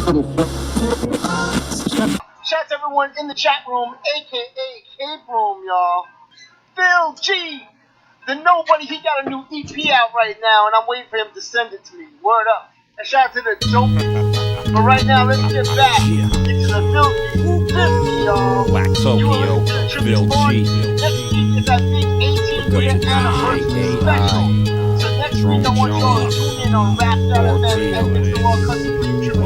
Shout out to everyone in the chat room, aka K-Room, y'all. Phil G the Knowbody, he got a new EP out right now, and I'm waiting for him to send it to me. Word up. And shout out to the dope. But right now, let's get back into the filthy, y'all. Black Tokyo, Phil G. Next week is that big 18-year anniversary special. So next week, I want y'all to tune in on Blackout and Mr. All Cultists.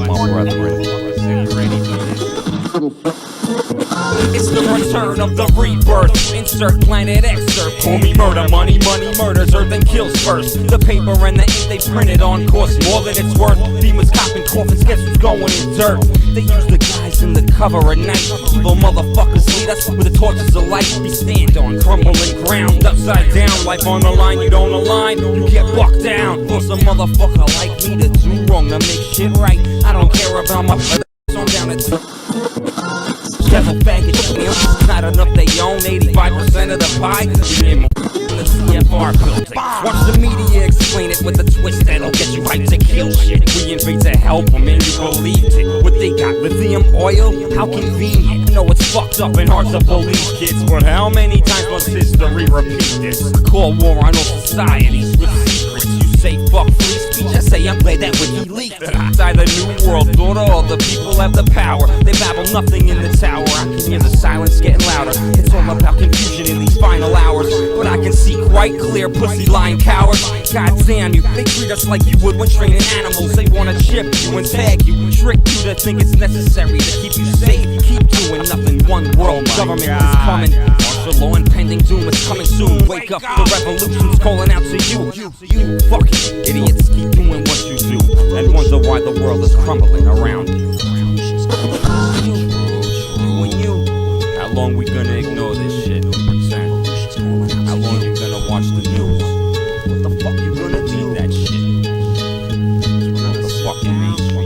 My brethren, you ready for this? It's the return of the rebirth. Insert planet excerpt. Call me murder, money, murders, earth and kills first. The paper and the ink they printed on costs more than it's worth. Demons copping coffins, guess who's going in dirt? They use the guys in the cover at night. Evil motherfuckers lead us with the torches of light. We stand on crumbling ground, upside down. Life on the line, you don't align, you get bucked down. Force a motherfucker like me to do wrong to make shit right. I don't care about my on down at devil baggage, not enough they own 85% of the pie. The CFR building. Watch the media explain it with a twist that'll get you hyped to kill shit. We invade to help them and you believed it. What they got, lithium oil? How convenient. I know it's fucked up and hard to believe, kids, but how many times must history repeat this? Call war on all societies with secrets. You say fuck free speech, I say I'm glad that WikiLeaks. Inside the new world order, all the people have the power. They babble nothing in the tower. I can hear the silence getting louder. It's all about confusion in these final hours, but I can see quite clear, pussy lying cowards. God damn you, they treat us like you would when training animals. They wanna chip you and tag you, trick you to think it's necessary to keep you safe. Keep doing nothing, one world government is coming. Martial law impending, doom is coming soon. Wake up, the revolution's calling out to you. You fucking idiots, keep doing what you do and wonder why the world is crumbling around you. How long we gonna ignore this shit and pretend? How long you gonna watch the news? What the fuck you gonna do that shit? What the fucking mainstream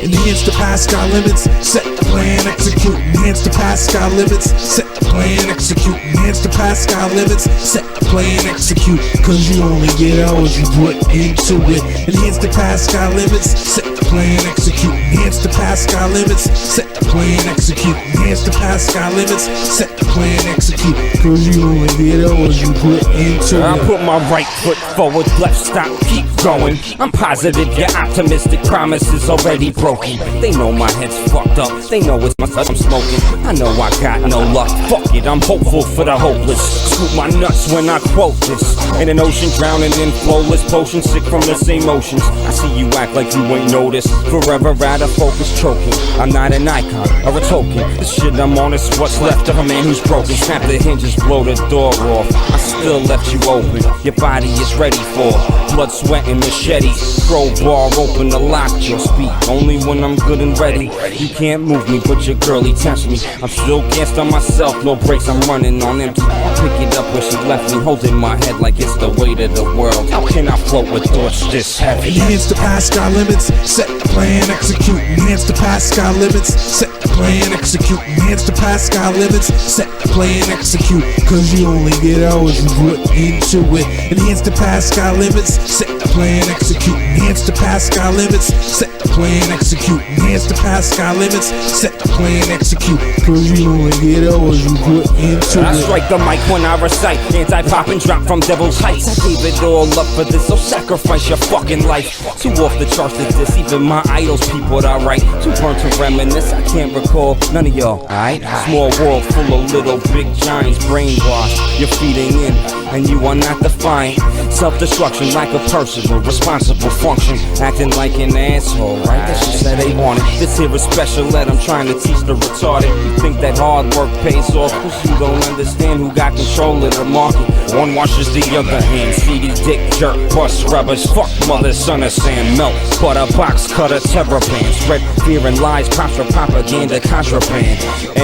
Enhance the Pascal limits, set the plan, execute. Enhance the Pascal limits, set the plan, execute. Enhance the Pascal limits, set the plan, execute. Cause you only get hours you put into it. Enhance the Pascal limits, set the plan, execute. Enhance the Pascal limits, set the plan, execute. Enhance the Pascal limits, set the plan, execute. Cause you only get hours you put into it. I put my right foot forward, left stop, keep going. I'm positive you're optimistic, promises already broken. They know my head's fucked up, they know it's my I'm smoking. I know I got no luck, fuck it, I'm hopeful for the hopeless. Scoop my nuts when I quote this. In an ocean drowning in flowless potion, sick from the same motions. I see you act like you ain't noticed, forever out of focus choking. I'm not an icon or a token, the shit I'm on is what's left of a man who's broken. Snap the hinges, blow the door off, I still left you open. Your body is ready for blood, sweat and machetes. Crowbar open to lock your speed, only when I'm good and ready. You can't move me, but your girlie tempts me. I'm still gassed on myself, no brakes, I'm running on empty. I pick it up where she left me, holding my head like it's the weight of the world. How can I float with thoughts this heavy? Enhance the Pascal limits, set the plan, execute. Enhance the Pascal limits, set the plan, execute. Enhance the Pascal limits, set the plan, execute. Cause you only get hours you put into it. Enhance the Pascal limits, set the plan, execute. Enhance the Pascal limits, set the plan, execute. Enhance the Pascal limits, set the plan, execute. Cause you only get hours you put into it. I strike the mic when I recite, anti-pop and drop from Devil's Heights. I gave it all up for this, so sacrifice your fucking life. Too off the charts to diss, even my idols people I write. Too burnt to reminisce, I can't recall none of y'all, alright? Small world full of little big giants, brainwashed. You're feeding in, and you are not defiant. Self-destruction like a personal, responsible function. Acting like an asshole, right? That's just how they want it. This here is special ed, I'm trying to teach the retarded. You think that hard work pays off, cause you don't understand who got control of the market. One washes the other hand, CD dick jerk, bust rubbers, fuck mother, son of Sam, melt, butter, box cutter, terror bands, spread fear and lies, props for propaganda, contraband.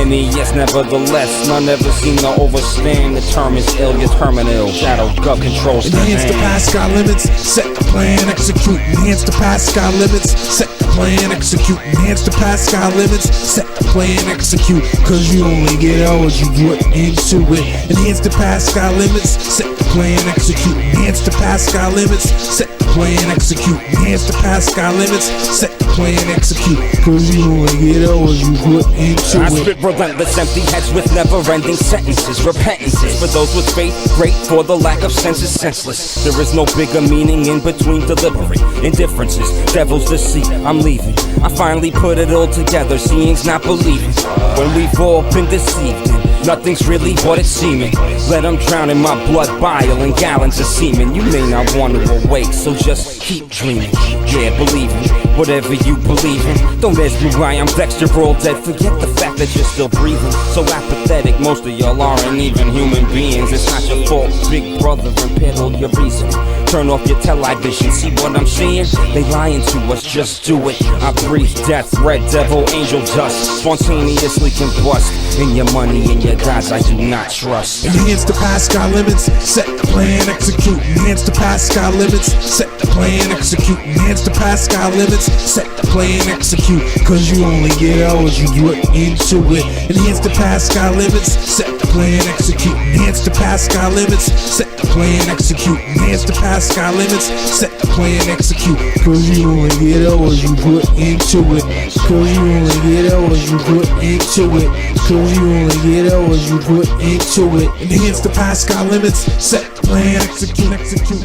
NES nevertheless, none ever seem to overstand. The term is ill, your terminal, shadow gut controls the Enhance the Pascal limits, set the plan, execute. Enhance the Pascal limits, set the plan, execute. Enhance the past sky limits, set the plan, execute. Cause you only get out what you put into it. Enhance the past sky limits, set the plan, execute. Enhance the past sky limits, set the plan, execute. Enhance the past sky limits, set the plan, execute. Cause you only get out what you put into I it. spit relentless empty heads with never-ending sentences. Repentances for those with faith, great for the lack of sense is senseless. There is no bigger meaning in between delivery. Indifferences, devil's deceit, I'm leaving. I finally put it all together, seeing's not believing. When we've all been deceived and nothing's really what it's seeming. Let them drown in my blood, bile and gallons of semen. You may not want to awake, so just keep dreaming. Yeah, believe in whatever you believe in. Don't ask me why I'm vexed, you're all dead. Forget the fact that you're still breathing. So apathetic, most of y'all aren't even human beings. It's not your fault, big brother impaired all your reason. Turn off your television, see what I'm seeing? They lying to us, just do it. I breathe death, red devil, angel dust. Spontaneously combust. In your money and your gods I do not trust. Enhance the past sky limits, set the plan, execute. Enhance the past sky limits, set the plan, execute. Enhance the past sky limits, set the plan, execute. Cause you only get out what you put into it. Enhance the past sky limits, set the plan, execute. Enhance the past sky limits, set the plan, execute. Enhance the past sky limits, set the plan, execute. Cause you only get out what you put into it. Cause you only get out what you put into it. Cause you only get out what you put into it. Enhance the past sky limits, set the plan, execute, execute.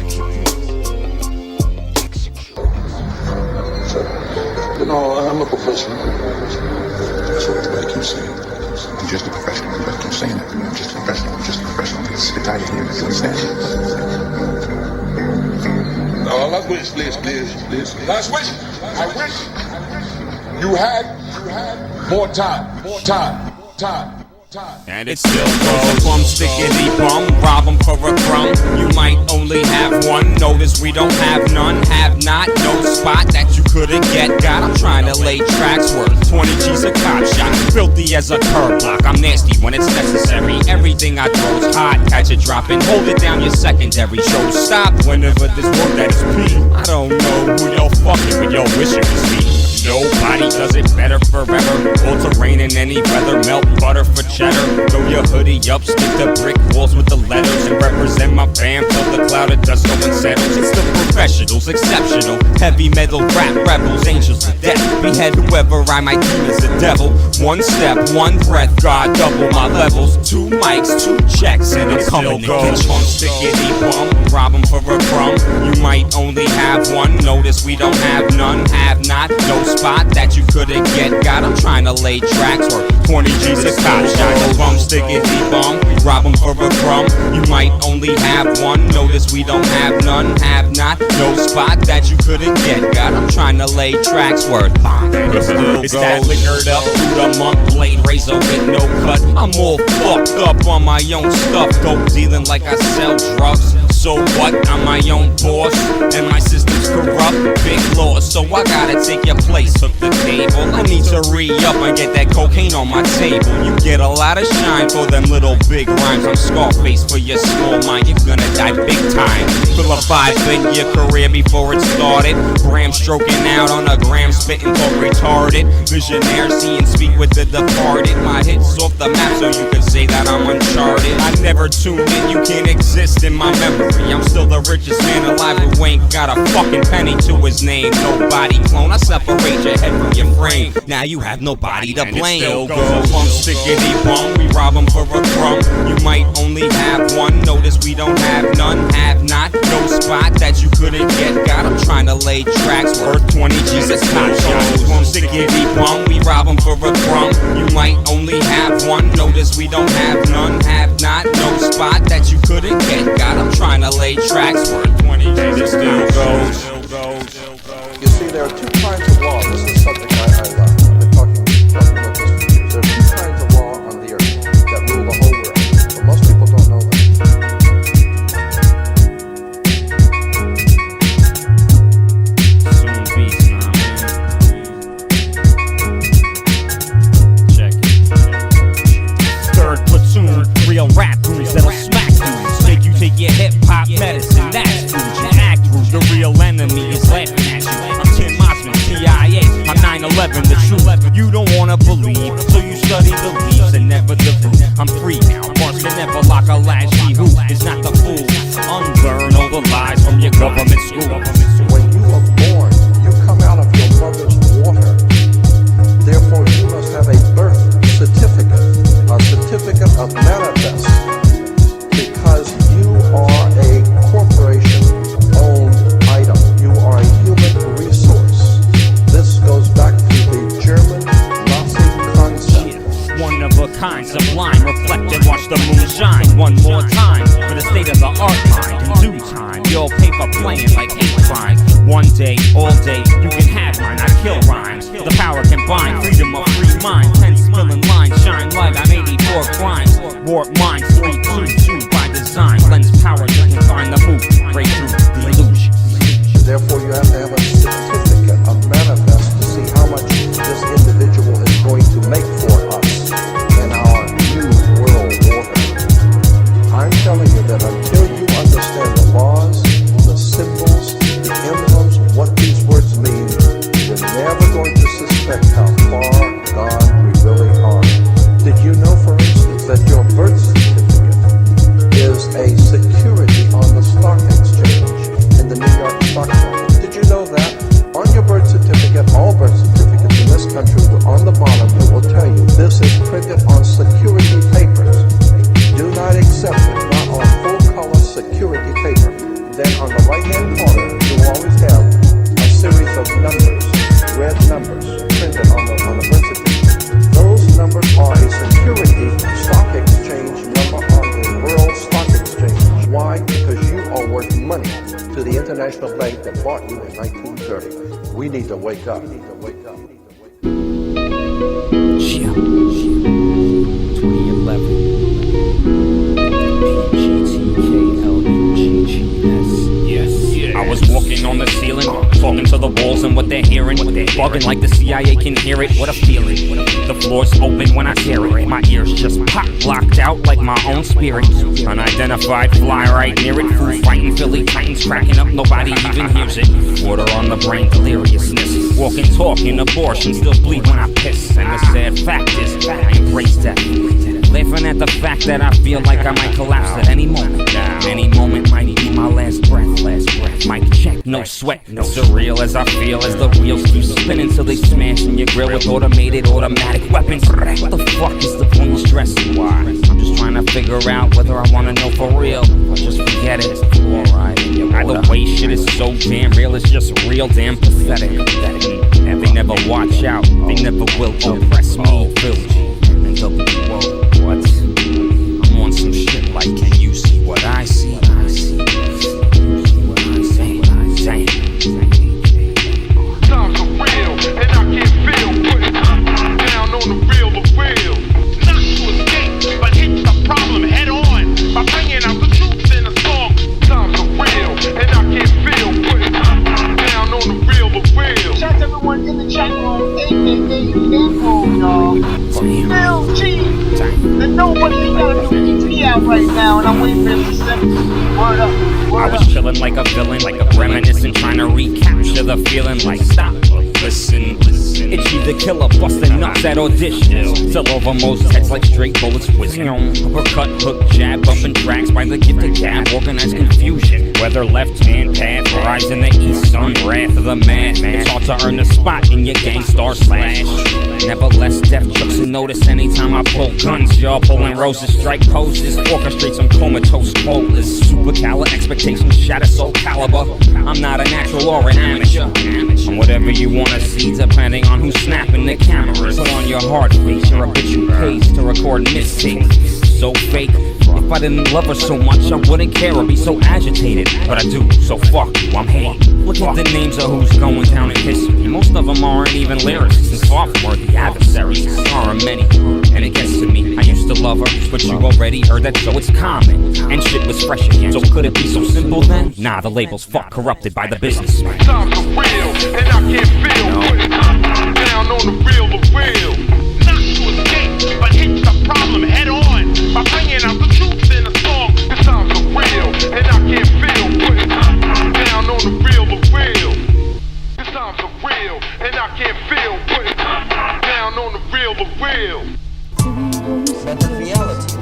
You know, I'm a professional. That's what everybody keeps saying. I'm just a professional. Everybody keeps saying that. I'm just a professional. I'm just a professional. It's tired of hearing it. You understand? No, last wish, please. Last wish. I wish you had more time. And it still goes. Bum, stickity bum, rob 'em for a crumb. You might only have one. Notice we don't have none. Have not, no spot that you couldn't get. God, I'm trying to lay tracks worth 20 G's a cop shot. Filthy as a curb block. I'm nasty when it's necessary. Everything I throw's hot. Catch it dropping. Hold it down your secondary. Show stop whenever this work that is peak. I don't know who you're fucking with. Yo, wish it was me. Nobody does it better forever. All terrain in any weather. Melt butter for cheddar. Throw your hoodie up, stick to brick walls with the letters, and represent my fam till the cloud of dust going settles. It's the professionals, exceptional, heavy metal rap rebels, angels of death. Behead whoever I might deem as a devil. One step, one breath, God double my levels. 2 mics, 2 checks, and I'm coming to get you. Stickity bum, rob 'em for a crumb. You might only have one. Notice we don't have none. Have not, no spot that you couldn't get. God, I'm trying to lay tracks worth 20 G's a cop shot. Bum, stickity bum, rob 'em for a crumb. You might only have one. Notice we don't have none. Have not, no spot that you couldn't get. God, I'm trying to lay tracks worth. It's that liquored up through the month, blade razor with no cut. I'm all fucked up on my own stuff, dope dealing like I sell drugs. So what? I'm my own boss, and my system's corrupt. Big loss, so I gotta take your place. Hook the table. I need to re-up and get that cocaine on my table. You get a lot of shine for them little big rhymes. I'm Scarface for your small mind. You're gonna die big time. Fill a 5 in your career before it started. Bram stroking out on a gram, spitting for retarded. Visionaire, see and speak with the departed. My hits off the map, so you can say that I'm uncharted. I never tune in, you can't exist in my memory. I'm still the richest man alive who ain't got a fucking penny to his name. Nobody clone, I separate your head from your frame. Now you have nobody to blame. Still goes. Bum, stickity bum, we rob 'em for a crumb. You might only have one. Notice we don't have none. Have not, no spot that you couldn't get. God, I'm trying to lay tracks worth 20 G's a cop shot. Bum, stickity bum, we rob 'em for a crumb. You might only have one. Notice we don't have none. Have not, no spot that you couldn't get. God, I'm trying to lay tracks worth 20 G's. It still goes. You see, there are 2 kinds of law. This is a subject I love. I've been talking about this for years. There are 2 kinds of law on the earth that rule the whole world. But most people don't know that. Soon beats, nah, man. Check it. 3rd Platoon, real rap goons that'll smack dudes. Make you take your hip-hop medicine, that's food. You act rude, the real enemy is laughing at you. I'm Tim Osmond, CIA. kind, sublime, reflected, watch the moon shine. One more time, for the state of the art mind. In due time, your paper playing like hate crime. One day, all day, you can have mine, I kill rhymes. The power combined, freedom of free mind. 10 spilling lines, shine light on 84 crimes. Warp minds, 322 by design. Lens power, you can find the move, break through the illusion. Therefore, you have to have a certificate, a manifest, to see how much this individual is going to make for us in our new world order. I'm telling you that until you understand the laws, the symbols, the emblems, what these words mean, you're never going to suspect how far gone we really are. Did you know, for instance, that your birth certificate is a security on the stock exchange in the New York stock market? Did you know that? On your birth certificate, all birth certificates in this country, on the bottom, it will tell you this is printed on security papers. Do not accept it, not on full color security paper. Then on the right hand corner, you will always have a series of numbers, red numbers, printed on the birth certificate. Those numbers are a security stock exchange number on the World Stock Exchange. Why? Because you are worth money to the international bank that bought you in 1930. We need to wake up. 2011. I was walking on the ceiling, talking to the walls and what they're hearing. Bugging like the CIA can hear it, what a feeling. The floor's open when I tear it. My ears just pop, blocked out like my own spirit. Unidentified, fly right near it. Fool fighting Philly Titans, cracking up, nobody even hears it. Water on the brain, deliriousness. Walking, talking, abortion, still bleed when I piss. And the sad fact is, I embrace death. Laughing at the fact that I feel like I might collapse at any moment. Any moment might be my last breath. Mic check, no sweat. Surreal as I feel as the wheels keep spinning till they smash in your grill with automated, automatic weapons. What the fuck is the point of stressing? Why? I'm just trying to figure out whether I wanna know for real or just forget it. Alright. Either way, shit is so damn real, it's just real damn pathetic. And they never watch out, they never will oppress me. Phil G and W.O. What? I'm on some shit like, can you see what I see? Damn. Times are real, and I can't feel putting down on the real. Not to escape, but hit the problem head on by bringing out the truth in a song. Times are real, and I can't feel putting down on the real. Shout out to everyone in the chat room, aka April, y'all. Phil G the Knowbody, he got a new EP out right now, and I'm waiting for him to send it. Word up. I was chillin' like a villain, like a reminiscent, trying to recapture the feeling. Like stop, listen. Itchy the killer, busting nuts at audition. Still over most texts like straight bullets whizzing. Uppercut, hook, jab, bumping tracks by the gifted gab. Organized confusion, whether left hand path, rise in the east, sun, wrath of the madman. It's hard to earn the spot in your gang star slash. Nevertheless, death chucks and notice anytime I pull guns. Y'all pulling roses, strike poses, orchestrate some comatose spoilers. Super caliber expectations, shatter soul caliber. I'm not a natural or an amateur. I'm whatever you wanna see, depending on who's snapping the cameras. Put on your hard face, you're a bitch who pays to record mistakes. So fake. If I didn't love her so much, I wouldn't care or be so agitated. But I do, so fuck you, I'm hate. Look at the names of who's going down in history. Most of them aren't even lyricists and far from worthy adversaries. There are many, and it gets to me. I used to love her, but you already heard that, so it's common. And shit was fresh again, so could it be so simple then? Nah, the label's fuck corrupted by the businessman. Times are real, and I can't feel putting down on the real. Not to escape, but hit the problem head on by bringing out the truth in a song. The times are real, and I can't feel putting down on the real. The times are real, and I can't feel putting down on the real. But in reality,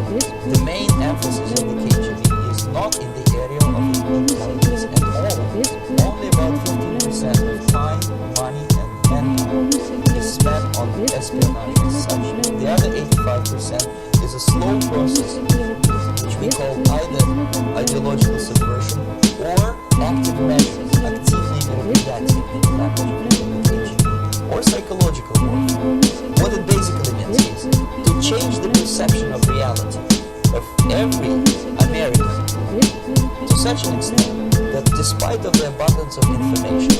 the main emphasis of the KGB is not in the area of intelligence at all. Only about 15% of time, money, and manpower is spent on espionage as such. The other 85% is a slow process, which we call either ideological subversion or active measures, активные мероприятия in the language of the KGB, or psychological warfare. What it basically means is to change the perception of reality of every American to such an extent that despite of the abundance of information,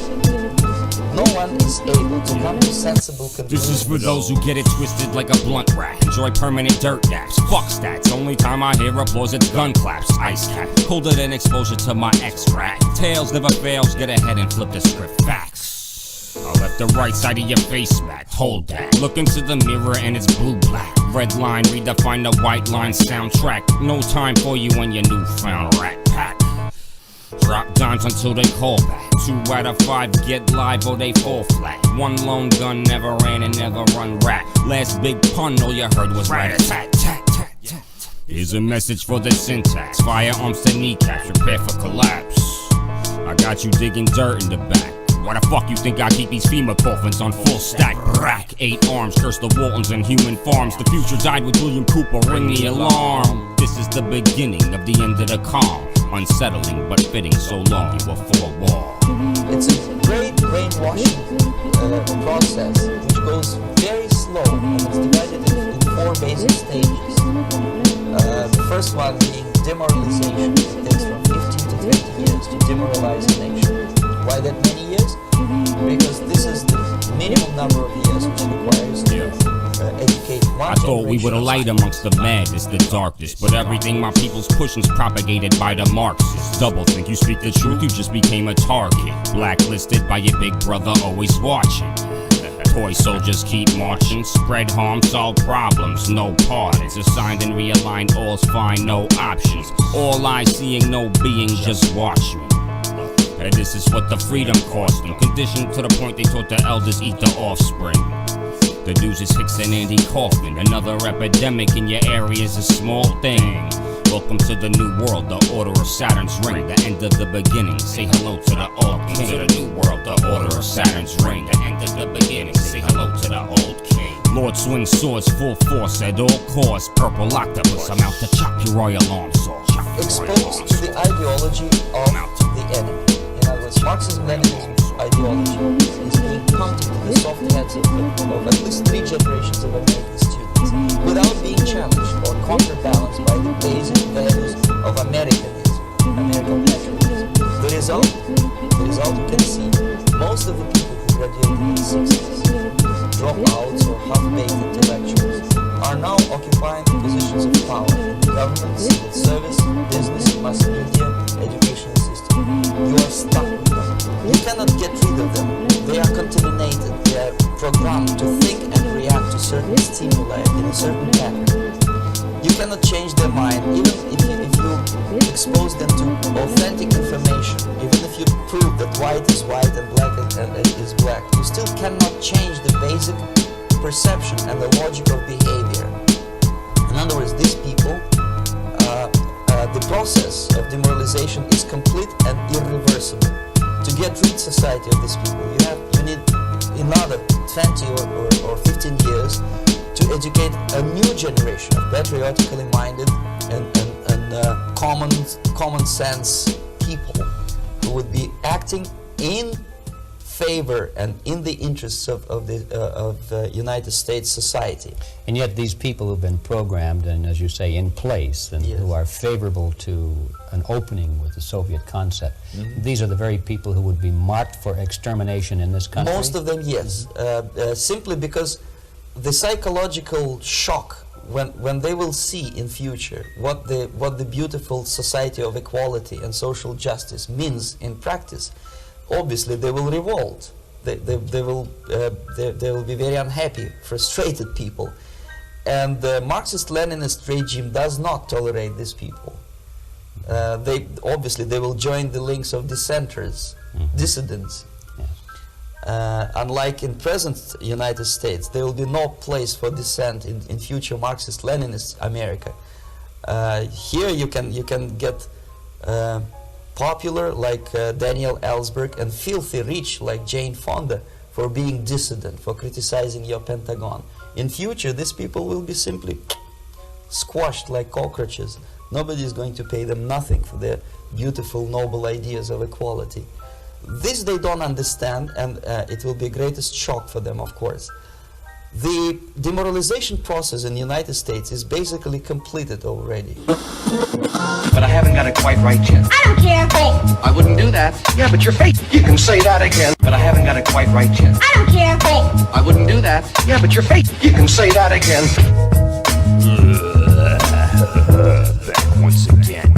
no one is able to come to sensible conclusions. This is for those who get it twisted like a blunt rat. Enjoy permanent dirt naps. Fuck stats. Only time I hear applause, it's gun claps. Ice cap. Colder than exposure to my ex-rat. Tails never fails. Get ahead and flip the script. Facts. I left the right side of your face smacked. Hold that. Look into the mirror and it's blue-black. Red line, redefine the white line soundtrack. No time for you and your newfound rat pack. Drop dimes until they call back. 2 out of 5 get live or they fall flat. One lone gun never ran and never run rat. Last big pun, all you heard was rat-a-tat-tat-tat. Here's a message for the syntax. Firearms to kneecaps, prepare for collapse. I got you digging dirt in the back. Why the fuck you think I keep these FEMA coffins on full stack? Rack, 8 arms, curse the Waltons and human farms. The future died with William Cooper, ring the alarm. This is the beginning of the end of the calm. Unsettling but fitting, so long you were forewarned. It's a great brainwashing process which goes very slow and it's divided into 4 basic stages. The first one being demoralization. It takes from 15 to 20 years to demoralize a nation. Why that many years? Because this is the minimum number of years which requires to educate one I thought we were the light amongst the madness, the darkness. But everything my people's pushing's propagated by the Marxists. Double think you speak the truth, you just became a target. Blacklisted by your big brother, always watching. Toy soldiers keep marching, spread harm, solve problems, no pardons. Assigned and realigned, all's fine, no options. All eyes seeing, no being, just watch me. And this is what the freedom cost them. Conditioned to the point they taught the elders eat the offspring. The dudes is Hicks and Andy Kaufman. Another epidemic in your area is a small thing. Welcome to the new world, the order of Saturn's ring, the end of the beginning. Say hello to the old king. To the new world, the order of Saturn's ring, the end of the beginning. Say hello to the old king. Lord swings swords full force at all costs. Purple octopus, I'm out to chop your royal alarm saw. Exposed to the ideology of the enemy. In other words, Marxism-Leninism ideology is being pumped into the soft heads of at least 3 generations of American students without being challenged or counterbalanced by the basic values of Americanism, American patriotism. The result you can see, most of the people who graduated in the 60s, dropouts or half-baked intellectuals, are now occupying positions of power in the government, civil service, business, mass media, educational system. You are stuck with them. You cannot get rid of them. They are contaminated. They are programmed to think and react to certain stimuli in a certain pattern. You cannot change their mind, even if you expose them to authentic information, even if you prove that white is white and black is black. You still cannot change the basic perception and the logic of behavior. In other words, these people, the process of demoralization is complete and irreversible. To get rid society of these people, you need another 20 or 15 years to educate a new generation of patriotically minded and common sense people who would be acting in favor and in the interests of the United States society. And yet these people who've been programmed and, as you say, in place and Yes. who are favorable to an opening with the Soviet concept, these are the very people who would be marked for extermination in this country? Most of them, yes. Simply because the psychological shock when they will see in future what the beautiful society of equality and social justice means in practice, obviously they will revolt. They will be very unhappy, frustrated people, and the Marxist-Leninist regime does not tolerate these people. They will join the links of dissenters, dissidents. Unlike in present United States, there will be no place for dissent in future Marxist-Leninist America. Here you can get popular like Daniel Ellsberg and filthy rich like Jane Fonda for being dissident, for criticizing your Pentagon. In future, these people will be simply squashed like cockroaches. Nobody is going to pay them nothing for their beautiful, noble ideas of equality. This they don't understand, and it will be greatest shock for them, of course. The demoralization process in the United States is basically completed already. But I haven't got it quite right yet. I don't care. I wouldn't do that. Yeah, but you're fake. You can say that again. But I haven't got it quite right yet. I don't care. I wouldn't do that. Yeah, but you're fake. You can say that again. Back once again.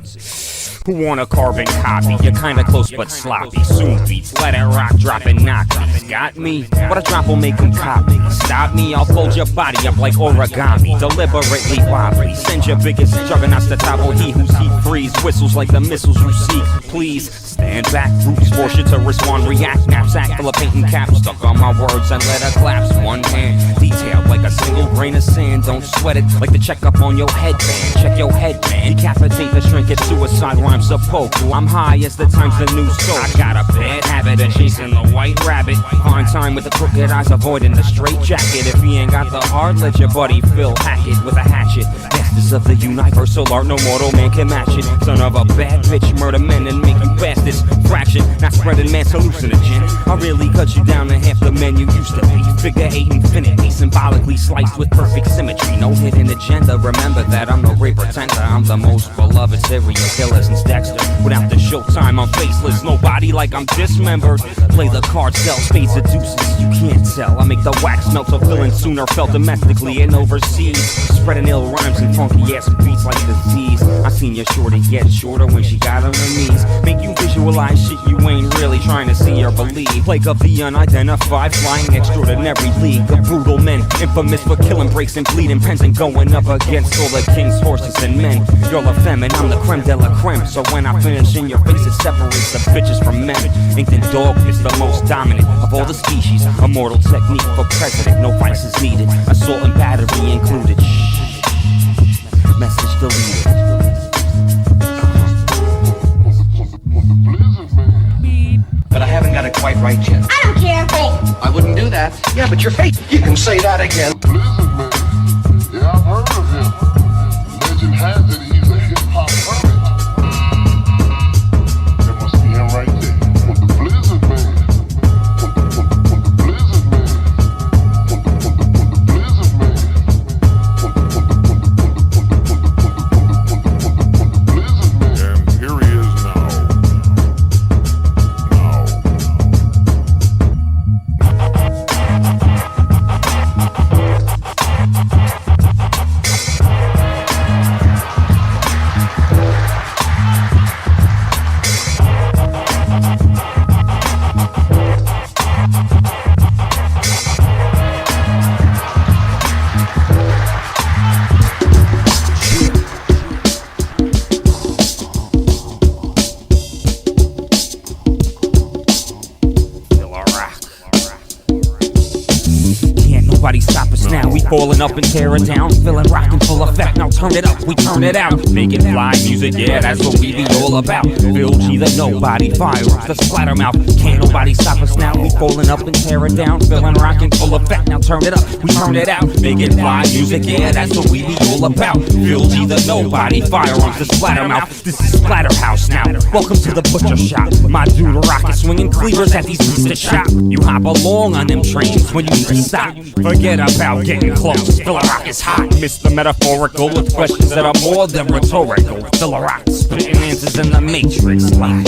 Who want a carbon copy? You're kinda close but sloppy. Soon beats, let it rock, drop and knock me. Got me? What a drop will make them copy. Stop me, I'll fold your body up like origami. Deliberately wobbly. Send your biggest juggernauts to topple. He who's heat freeze. Whistles like the missiles you seek. Please stand back. Groups force you to respond, react. Knapsack full of paint and caps. Stuck on my words and let her collapse. One hand detailed like a single grain of sand. Don't sweat it like the checkup on your headband. Check your head, man. Decapitate the shrink at suicide rhyme. I'm supposed to. I'm high as the times the news so. I got a bad habit of chasing the white rabbit. Fine time with the crooked eyes, avoiding the straight jacket. If he ain't got the heart, let your buddy Phil hack it with a hatchet. Masters of the universal art, no mortal man can match it. Son of a bad bitch, murder men and make you bastards. Fraction, not spreading man's hallucinogen. I really cut you down to half the men you used to be. Figure 8 infinity, symbolically sliced with perfect symmetry. No hidden agenda, remember that I'm no great pretender. I'm the most beloved serial killer since Dexter. Without the showtime, I'm faceless. Nobody like I'm dismembered. Play the card, sell spades of deuces. You can't tell. I make the wax melt so feeling sooner felt domestically and overseas. Spreading ill rhymes and funky ass beats like disease. I seen your shorty get shorter when she got on her knees. Make you visualize shit you ain't really trying to see or believe. Plague of the unidentified, flying extraordinary league of brutal men, infamous for killing, breaks and bleeding pens and going up against all the king's horses and men. You're a femin, I'm the creme de la creme. So when I finish in your face, it separates the bitches from men. Ain't the dog is the most dominant of all the species. Immortal technique for president, no vices needed. Assault and battery included. Shh. Message deleted. But I haven't got it quite right yet. I don't care. I wouldn't do that. Yeah, but you're fake. You can say that again. Blizzard Man. Yeah, I've heard of him. Legend has it he's a hip-hop hermit. That must be him right there. On the Blizzard Man. On the Blizzard Man. On the Blizzard Man. On the Blizzard Man. And here he is now. Nobody stop us now. We falling up and tearing down, feeling rockin' full effect. Now turn it up, we turn it out. Making fly music, yeah, that's what we be all about. Phil G the Knowbody, firearms, the splatter mouth. Can't nobody stop us now. We falling up and tearing down, feeling rockin' full effect. Now turn it up, we turn it out. Making fly music, yeah, that's what we be all about. Phil G the Knowbody, firearms, the splatter mouth. This is Splatterhouse now. Welcome to the butcher shop. My dude rockin' swinging cleavers at these beats to chop. You hop along on them trains when you need to stop. Forget about getting close. Phil Rock is hot. Mr. Metaphorical with questions that are more than rhetorical. Phil Rock spitting answers in the Matrix live.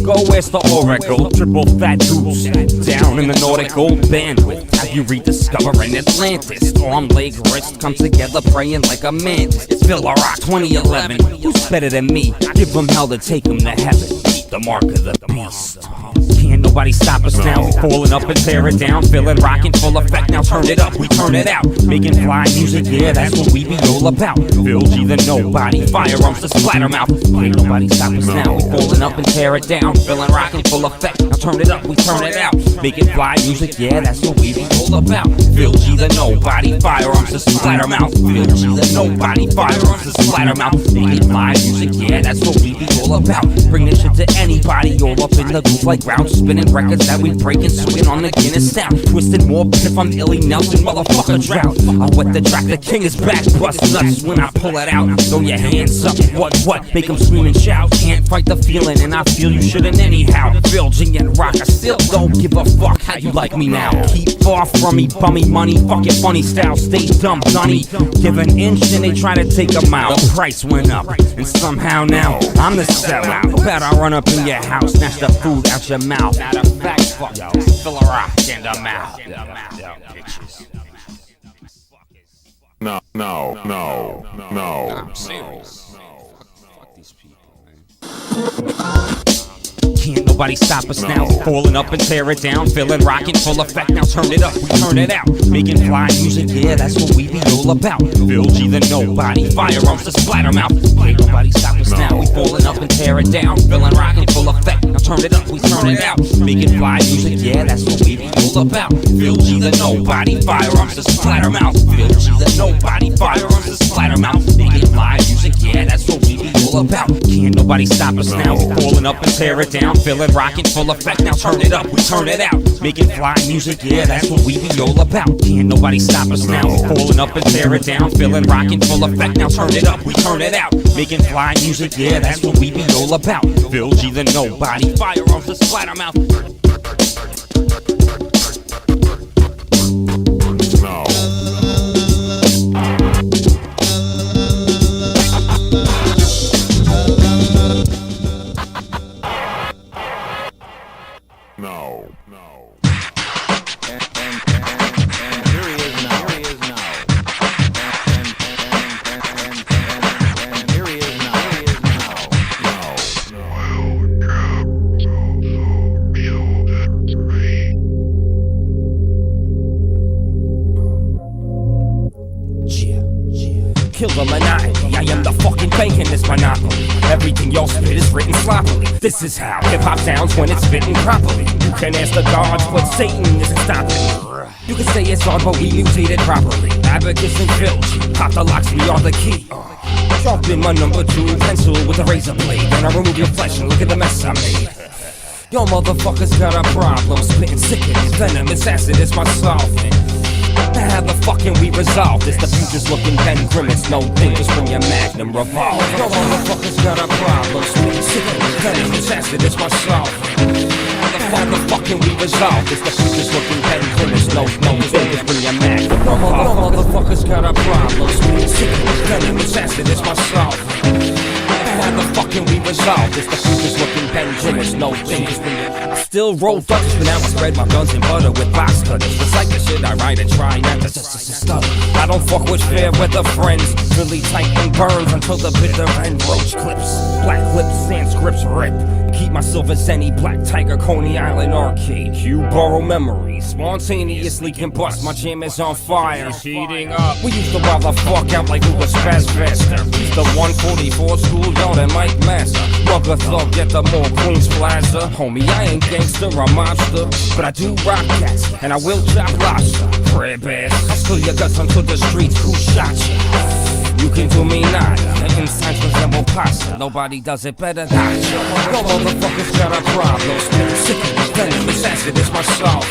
Go ask the Oracle. Triple fat goose down in the Nordic gold bandwidth. How you rediscovering Atlantis? Arm, leg, wrist come together praying like a mantis. It's Phil Rock 2011. Who's better than me? Give them hell to take them to heaven. Beat the mark of the beast. Can't nobody stop us now. We falling up and tearing down, feeling rockin' full effect. Now turn it up, we turn it out. Making fly music, yeah, that's what we be all about. Phil G the Knowbody, firearms to splatter mouth. Can't nobody stop us now. We falling up and tear it down, feeling rockin' full effect. Now turn it up, we turn it out. Making fly music, yeah, that's what we be all about. Phil G the Knowbody, firearms to splatter mouth. Phil G the Knowbody, firearms to splatter mouth. Making fly music, yeah, that's what we be all about. Bring this shit to anybody. All up in the groove like round, spinning records that we breaking, swinging on the Guinness sound. Twisted more if I'm Illy Nelson, motherfucker drought. I wet the track, the king is back, bust nuts when I pull it out. Throw your hands up, what, make them scream and shout. Can't fight the feeling, and I feel you shouldn't anyhow. Phil G and rock, I still don't give a fuck how you like me now. Keep far from me, bummy money, fucking funny style, stay dumb, dunny. Give an inch and they try to take a mile. The price went up, and somehow now I'm the sellout. Bet I run up in your house, snatch the food out your mouth. Matter of fact, fuck yo, fill a rock in the mouth. No. I'm serious. Fuck these people, man. Can't nobody stop us now. Falling up and tear it down. Feeling rockin' full effect. Now turn it up, we turn it out. Making fly music, yeah, that's what we be all about. Phil G the Knowbody, firearms to splatter mouth. Can't nobody stop us now. We falling up and tear it down. Feeling rockin' full effect. Now turn it up, we turn it out. Making fly music, yeah, that's what we be all about. Phil G the Knowbody, firearms to splatter mouth. Phil G the Knowbody, firearms to splatter mouth. Making fly music, yeah, that's what we be all about. Can't nobody stop us now. We falling up and tear it down. Feeling rockin' full effect, now turn it up, we turn it out. Making fly music, yeah, that's what we be all about. Can't nobody stop us now. Falling up and tear it down. Feeling rockin' full effect, now turn it up, we turn it out. Making fly music, yeah, that's what we be all about. Phil G the Knowbody, firearms to splatter mouth. Kill the monotony, I am the fucking bank in this monopoly. Everything y'all spit is written sloppily. This is how hip-hop sounds when it's spitting properly. You can ask the gods, but Satan isn't stopping me. You can say it's hard, but we mutate it properly. Abacus and Phil G, pop the locks, we are the key. Sharpen my number 2 pencil with a razor blade. Then I remove your flesh and look at the mess I made. Yo motherfuckers got a problem, spitting sickening venomous acid is my solvent. How the fucking we resolve this? The future's looking Ben Grimm's, no thinkers from your Magnum revolver. Yo motherfuckers got a problem, spitting sickening venomous acid is my solvent. How the fucking we resolve this? The future's looking Ben Grimm's, no thinkers from your Magnum revolver. Yo motherfuckers got a problem, spitting sickening venomous acid is my solvent. How the fucking we resolve this? The future's looking Ben Grimm's, no thinkers from your Still roll Dutchess, but now I spread my guns in butter with box cutters. It's like the shit I write and try not to stutter. I don't fuck with fair weather friends. Really tight and burns until the bitter end. Roach clips, black lips, sand scripts rip. Keep my silver zenny, black tiger, Coney Island arcade. You borrow memories, spontaneously combust. My jam is on fire, heating up. We used to wild the fuck out like we was fast faster. The 144 school yard and Mike Master. Mother thug, get the more Queens Plaza. Homie, I ain't gangster, I'm monster, but I do rock cats, and I will chop lobster. Crab ass, I spill your guts onto the streets, who shot you? You can do me nada, the insides resemble pasta. Nobody does it better than you. No motherfuckers got a problem, spitting sickening venomous acid is my solvent.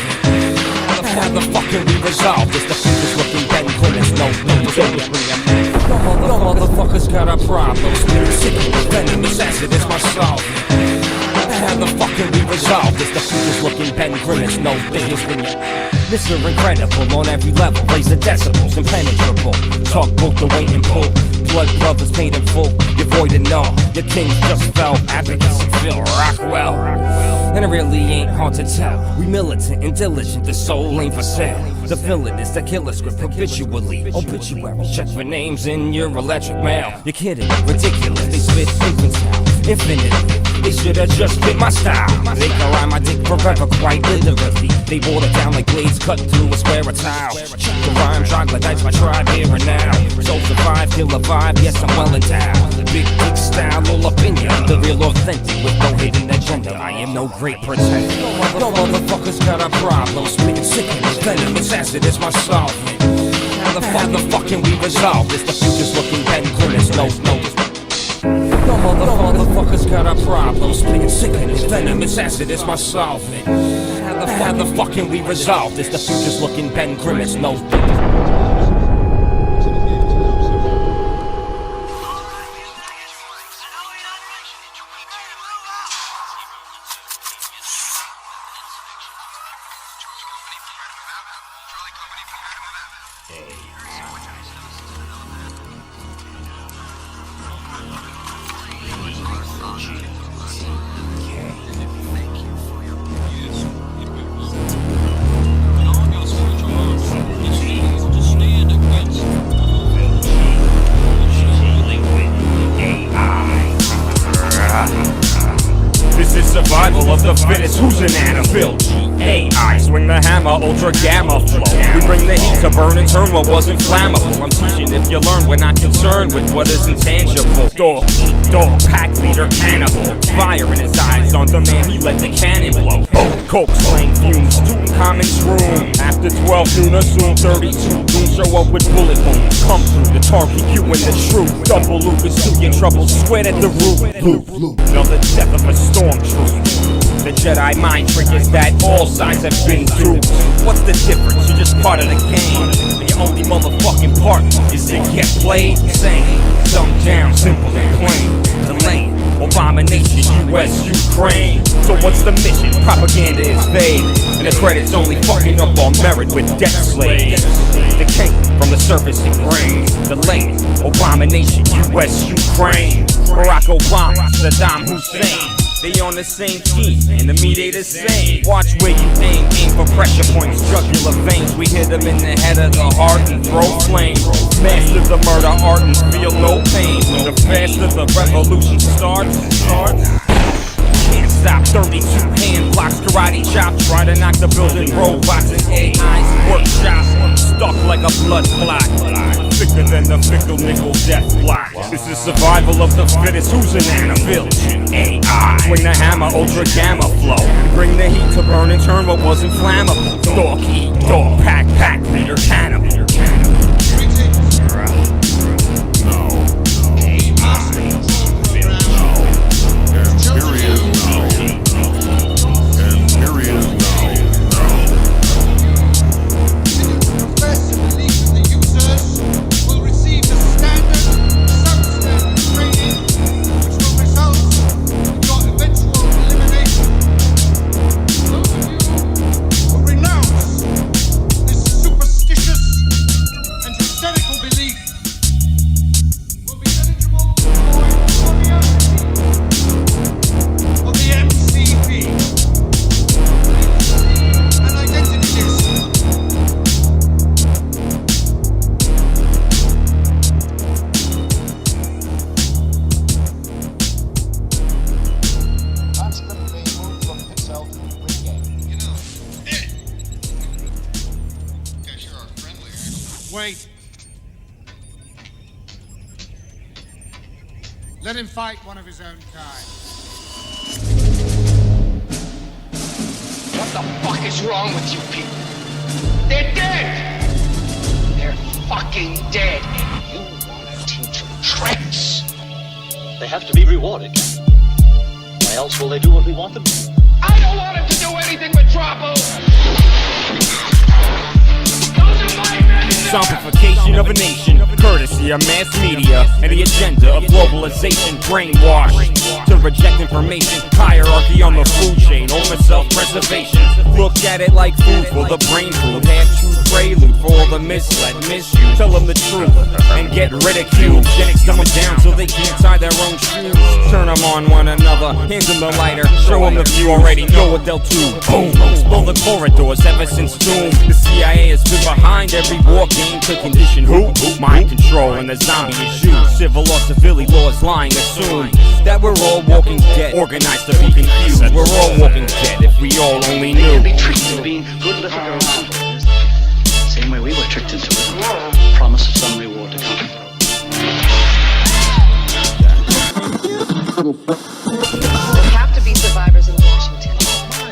How the fucking we resolve this? The future's looking Ben Grimm's, no thinkers from your Magnum. No motherfuckers got a problem, spitting sickening venomous acid is my solvent. How the fucking we resolve this? The future's looking Ben Grimm's, no thinkers from your Mr. Incredible on every level, raise the decibels, impenetrable. Talk book the weight and pull. Blood brothers paid in full. Your void and all. Your kings just fell. Abacus and Phil Rockwell. And it really ain't hard to tell. We militant and diligent, the soul ain't for sale. The villain is the killer script habitually. Obituary, check for names in your electric mail. You're kidding, ridiculous. They spit infantile, infinitely. They should've just fit my style. They can rhyme my dick forever, quite literally. They boiled it down like blades cut through a square of tile. Check the rhyme, troglodytes, my tribe here and now. Soul survive, kill a vibe, yes I'm well endowed. Big dick style, all up in ya. The real authentic with no hidden agenda. I am no great pretender. No motherfuckers got a problem, spitting sickening venomous acid is my solvent. How the fucking we resolve this? The future's looking Ben Grimm's, no. Motherfuckers got our problems. Being sickening, venomous acid is my solvent. How the fuck can we resolve this? The future's looking Ben Grimm, it's no survival of the fittest. Who's an Phil G AI, swing the hammer, ultra gamma flow. We bring the heat to burn and turn what wasn't flammable. I'm teaching if you learn, we're not concerned with what is intangible. Dog, pack leader, cannibal. Fire in his eyes, on demand he let the cannon blow. Coke slang fumes, Tutankhamun's room. After 12 noon, assume 32 goons show up with bullet wounds. Come through, the target you and the truth. Double loop is to your trouble, sweat at the root. Another death of a stormtrooper. The Jedi mind trick is that all sides have been through. What's the difference? You're just part of the game. The only motherfucking part is to get played. Same, dumbed down, simple and plain. The lane, abomination, US, Ukraine. So what's the mission? Propaganda is vague, and the credits only fucking up on merit with death slaves. The king from the surface it rains. The lane, abomination, US, Ukraine. Barack Obama, Saddam Hussein. They on the same team, and the meat ain't the same. Watch where you aim for pressure points, jugular veins. We hit them in the head of the heart and throw flames. Master the murder art and feel no pain. The faster the revolution starts. Can't stop, 32 hand blocks, karate chop. Try to knock the building, robots and AIs workshop. Stuck like a blood clot, thicker than the fickle nickel death block. This is survival of the fittest. Who's an Phil G AI, swing the hammer, ultra gamma flow. Bring the heat to burn and turn what wasn't flammable. Dog eat, dog pack leader, cannibal. Wait. Let him fight one of his own kind. What the fuck is wrong with you people? They're dead! They're fucking dead. And you wanna teach them tricks? They have to be rewarded. Why else will they do what we want them to? I don't want him to do anything but trouble! Zombification of a nation, courtesy of mass media, and the agenda of globalization, brainwashed to reject information, hierarchy on the food chain, over self-preservation. Look at it like food for the brain food, half-truth prelude for all the misled, misuse. Tell them the truth and get ridiculed. Eugenics dumb them down so they can't tie their own shoes. Turn them on one another, hand them the lighter, show them the view. Already know what they'll do. Boom, explode the corridors ever since Doom. The CIA has been behind every war game to condition who? Mind control and the zombie is you. Civil or civilian laws lying assume that we're all walking dead, organized to be confused. We're all walking dead if we all only knew. Be tricked into being good little girls. Same way we were tricked into it. Promise of some reward to come. There have to be survivors in Washington.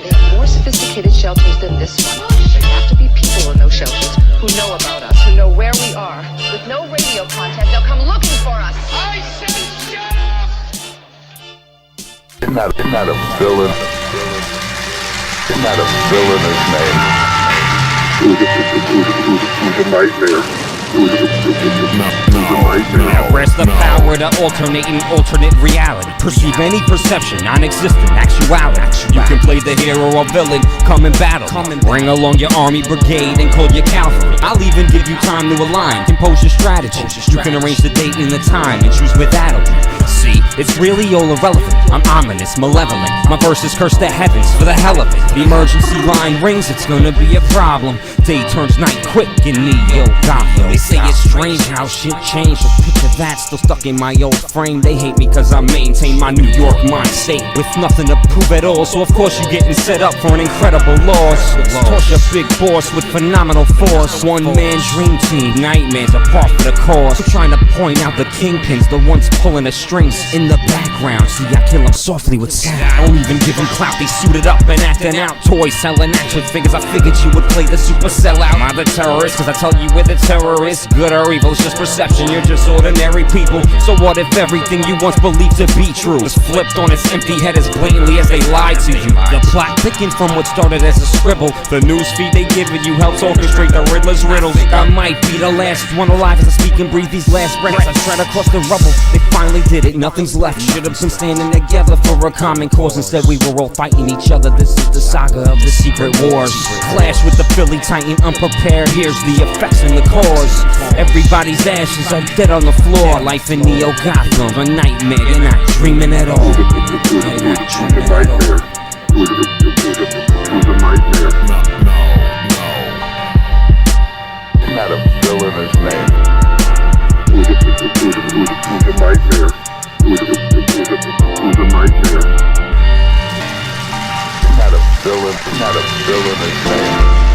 They have more sophisticated shelters than this one. There have to be people in those shelters who know about us, who know where we are. With no radio contact, they'll come looking for us. I said shut up! not a villain. Isn't that a villainous name? Who's a nightmare? Where's the power to alternate an alternate reality? Perceive any perception, non-existent actuality. You can play the hero or villain, come in battle. Bring along your army brigade and call your cavalry. I'll even give you time to align, compose your strategy. You can arrange the date and the time and choose where that'll be. See, it's really all irrelevant. I'm ominous, malevolent. My verses curse the heavens for the hell of it. The emergency line rings, it's gonna be a problem. Day turns night quick in Neo Gotham. They say it's strange how shit changed. So picture that, still stuck in my old frame. They hate me cause I maintain my New York mind state with nothing to prove at all. So of course you're getting set up for an incredible loss. Toss a big boss with phenomenal force. One man dream team, nightmares apart for the cause. I'm trying to point out the kingpins, the ones pulling the strings in the background. See, I kill them softly with sound. I don't even give them clout, they suited up and acting out. Toys selling action figures, I figured you would play the super sellout. Am I the terrorist? Cause I tell you where the terror is. Good or evil, it's just perception, you're just ordinary people. So what if everything you once believed to be true was flipped on its empty head as blatantly as they lied to you? The plot thicken from what started as a scribble. The news feed they giving you helps orchestrate the Riddler's riddles. I might be the last one alive as I speak and breathe these last breaths. I tread across the rubble, they finally did it, nothing's left. Should've been standing together for a common cause. Instead we were all fighting each other. This is the saga of the secret wars. Clash with the Philly Titan unprepared. Here's the effects and the cause. Everybody's ashes are dead on the floor. Life in Neo Gotham, a nightmare. You're not dreaming at all. You're not dreaming at all. Who's a nightmare? No. Isn't that a villainous name? Who's a nightmare? Who's a nightmare? Isn't that a villainous name?